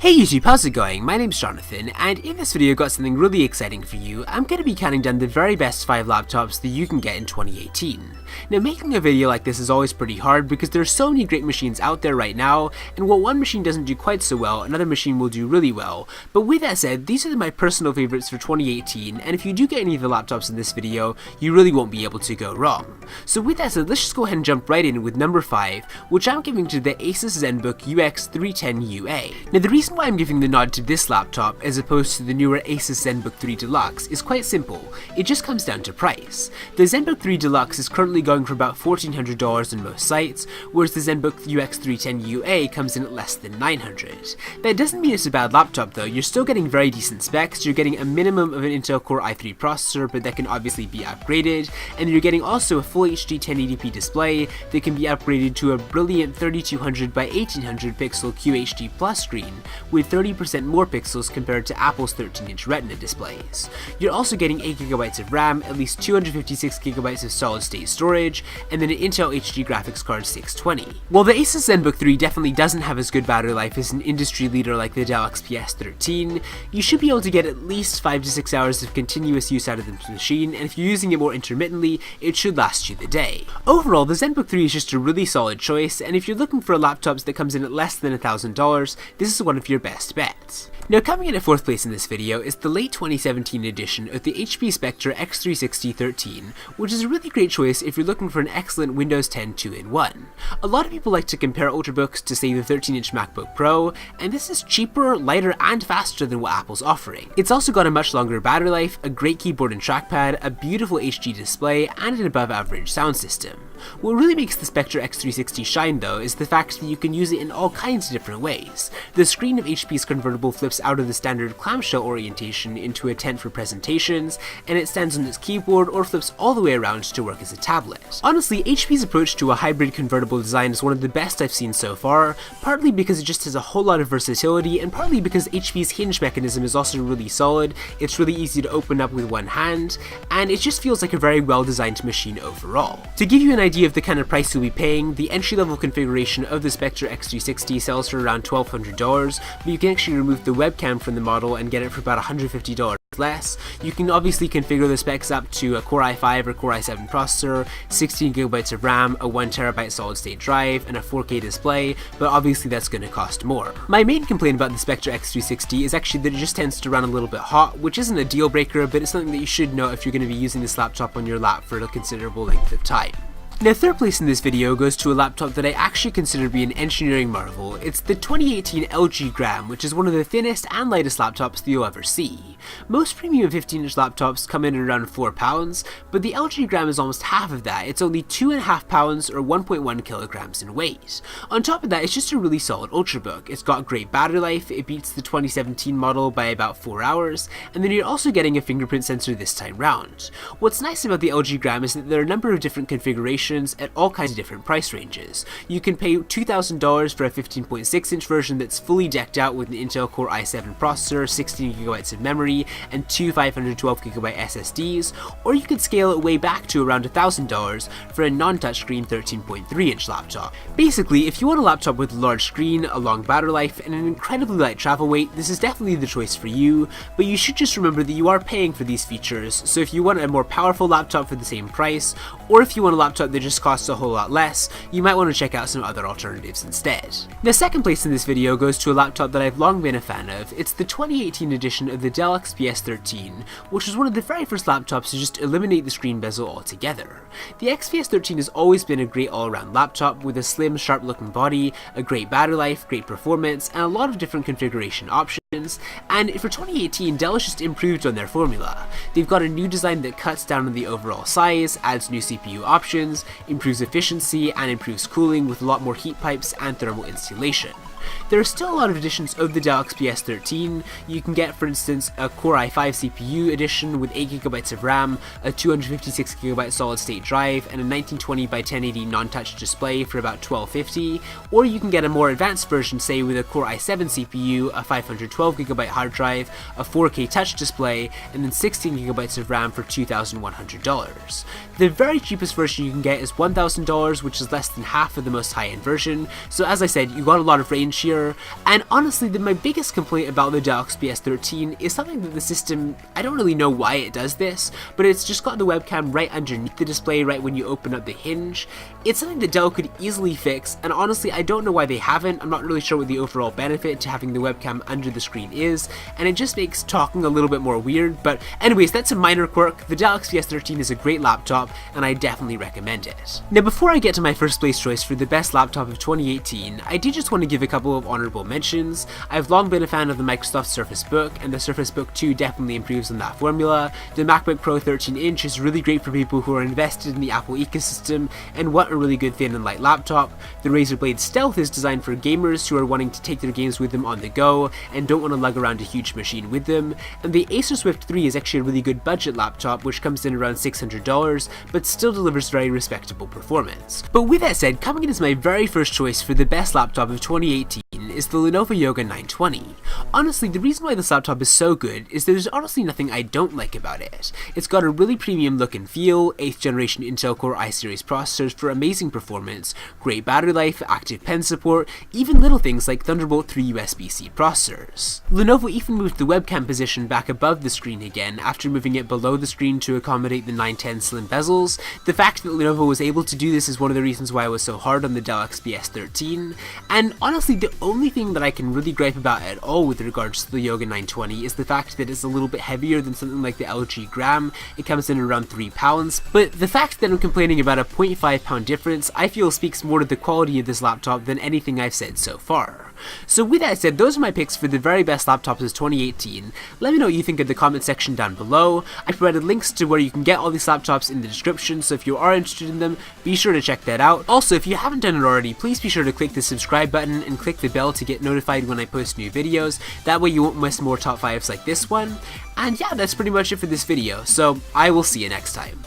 Hey YouTube, how's it going? My name's Jonathan, and in this video I've got something really exciting for you. I'm going to be counting down the very best 5 laptops that you can get in 2018. Now, making a video like this is always pretty hard because there are so many great machines out there right now, and what one machine doesn't do quite so well, another machine will do really well. But with that said, these are my personal favorites for 2018, and if you do get any of the laptops in this video, you really won't be able to go wrong. So with that said, let's just go ahead and jump right in with number 5, which I'm giving to the Asus ZenBook UX310UA. Now, the reason why I'm giving the nod to this laptop as opposed to the newer Asus ZenBook 3 Deluxe is quite simple. It just comes down to price. The ZenBook 3 Deluxe is currently going for about $1,400 on most sites, whereas the ZenBook UX310UA comes in at less than $900. That doesn't mean it's a bad laptop though. You're still getting very decent specs. You're getting a minimum of an Intel Core i3 processor, but that can obviously be upgraded, and you're getting also a full HD 1080p display that can be upgraded to a brilliant 3200 by 1800 pixel QHD Plus screen with 30% more pixels compared to Apple's 13-inch Retina displays. You're also getting 8GB of RAM, at least 256GB of solid-state storage, and then an Intel HD graphics card 620. While the Asus ZenBook 3 definitely doesn't have as good battery life as an industry leader like the Dell XPS 13, you should be able to get at least 5 to 6 hours of continuous use out of this machine, and if you're using it more intermittently, it should last you the day. Overall, the ZenBook 3 is just a really solid choice, and if you're looking for a laptop that comes in at less than $1,000, this is one of your best bets. Now, coming in at 4th place in this video is the late 2017 edition of the HP Spectre X360-13, which is a really great choice if you're looking for an excellent Windows 10 2-in-1. A lot of people like to compare Ultrabooks to, say, the 13-inch MacBook Pro, and this is cheaper, lighter, and faster than what Apple's offering. It's also got a much longer battery life, a great keyboard and trackpad, a beautiful HD display, and an above-average sound system. What really makes the Spectre X360 shine, though, is the fact that you can use it in all kinds of different ways. The screen of HP's convertible flips out of the standard clamshell orientation into a tent for presentations, and it stands on its keyboard or flips all the way around to work as a tablet. Honestly, HP's approach to a hybrid convertible design is one of the best I've seen so far, partly because it just has a whole lot of versatility, and partly because HP's hinge mechanism is also really solid. It's really easy to open up with one hand, and it just feels like a very well designed machine overall. To give you an idea of the kind of price you'll be paying, the entry-level configuration of the Spectre X360 sells for around $1,200, but you can actually remove the webcam from the model and get it for about $150 less. You can obviously configure the specs up to a Core i5 or Core i7 processor, 16GB of RAM, a 1TB solid-state drive, and a 4K display, but obviously that's going to cost more. My main complaint about the Spectre X360 is actually that it just tends to run a little bit hot, which isn't a deal breaker, but it's something that you should know if you're going to be using this laptop on your lap for a considerable length of time. Now, 3rd place in this video goes to a laptop that I actually consider to be an engineering marvel. It's the 2018 LG Gram, which is one of the thinnest and lightest laptops that you'll ever see. Most premium 15-inch laptops come in at around 4 pounds, but the LG Gram is almost half of that. It's only 2.5 pounds or 1.1 kilograms in weight. On top of that, it's just a really solid Ultrabook. It's got great battery life, it beats the 2017 model by about 4 hours, and then you're also getting a fingerprint sensor this time round. What's nice about the LG Gram is that there are a number of different configurations at all kinds of different price ranges. You can pay $2,000 for a 15.6-inch version that's fully decked out with an Intel Core i7 processor, 16GB of memory, and two 512GB SSDs, or you could scale it way back to around $1,000 for a non-touchscreen 13.3-inch laptop. Basically, if you want a laptop with a large screen, a long battery life, and an incredibly light travel weight, this is definitely the choice for you, but you should just remember that you are paying for these features, so if you want a more powerful laptop for the same price, or if you want a laptop that just costs a whole lot less, you might want to check out some other alternatives instead. Now, 2nd place in this video goes to a laptop that I've long been a fan of. It's the 2018 edition of the Dell XPS 13, which was one of the very first laptops to just eliminate the screen bezel altogether. The XPS 13 has always been a great all-around laptop with a slim, sharp-looking body, a great battery life, great performance, and a lot of different configuration options. And for 2018, Dell has just improved on their formula. They've got a new design that cuts down on the overall size, adds new CPU options, improves efficiency, and improves cooling with a lot more heat pipes and thermal insulation. There are still a lot of editions of the Dell XPS 13. You can get, for instance, a Core i5 CPU edition with 8GB of RAM, a 256GB solid-state drive, and a 1920 by 1080 non-touch display for about $1250, or you can get a more advanced version, say with a Core i7 CPU, a 512GB hard drive, a 4K touch display, and then 16GB of RAM for $2,100. The very cheapest version you can get is $1,000, which is less than half of the most high-end version, so as I said, you got a lot of range range here, and honestly my biggest complaint about the Dell XPS 13 is something that the system, I don't really know why it does this, but it's just got the webcam right underneath the display right when you open up the hinge. It's something that Dell could easily fix, and honestly I don't know why they haven't. I'm not really sure what the overall benefit to having the webcam under the screen is, and it just makes talking a little bit more weird, but anyways, that's a minor quirk. The Dell XPS 13 is a great laptop, and I definitely recommend it. Now before I get to my first place choice for the best laptop of 2018, I do just want to give a couple of honorable mentions. I've long been a fan of the Microsoft Surface Book, and the Surface Book 2 definitely improves on that formula. The MacBook Pro 13-inch is really great for people who are invested in the Apple ecosystem and want a really good thin and light laptop. The Razer Blade Stealth is designed for gamers who are wanting to take their games with them on the go and don't want to lug around a huge machine with them. And the Acer Swift 3 is actually a really good budget laptop, which comes in around $600, but still delivers very respectable performance. But with that said, coming in as my very first choice for the best laptop of 2018 is the Lenovo Yoga 920. Honestly, the reason why this laptop is so good is there's honestly nothing I don't like about it. It's got a really premium look and feel, 8th generation Intel Core i-series processors for amazing performance, great battery life, active pen support, even little things like Thunderbolt 3 USB-C processors. Lenovo even moved the webcam position back above the screen again after moving it below the screen to accommodate the 910 slim bezels. The fact that Lenovo was able to do this is one of the reasons why I was so hard on the Dell XPS 13, and honestly the only thing that I can really gripe about at all with regards to the Yoga 920 is the fact that it's a little bit heavier than something like the LG Gram. It comes in around 3 pounds, but the fact that I'm complaining about a 0.5 pound difference I feel speaks more to the quality of this laptop than anything I've said so far. So with that said, those are my picks for the very best laptops of 2018. Let me know what you think in the comment section down below. I provided links to where you can get all these laptops in the description, so if you are interested in them, be sure to check that out. Also, if you haven't done it already, please be sure to click the subscribe button and click the bell to get notified when I post new videos. That way you won't miss more top 5s like this one. And yeah, that's pretty much it for this video, so I will see you next time.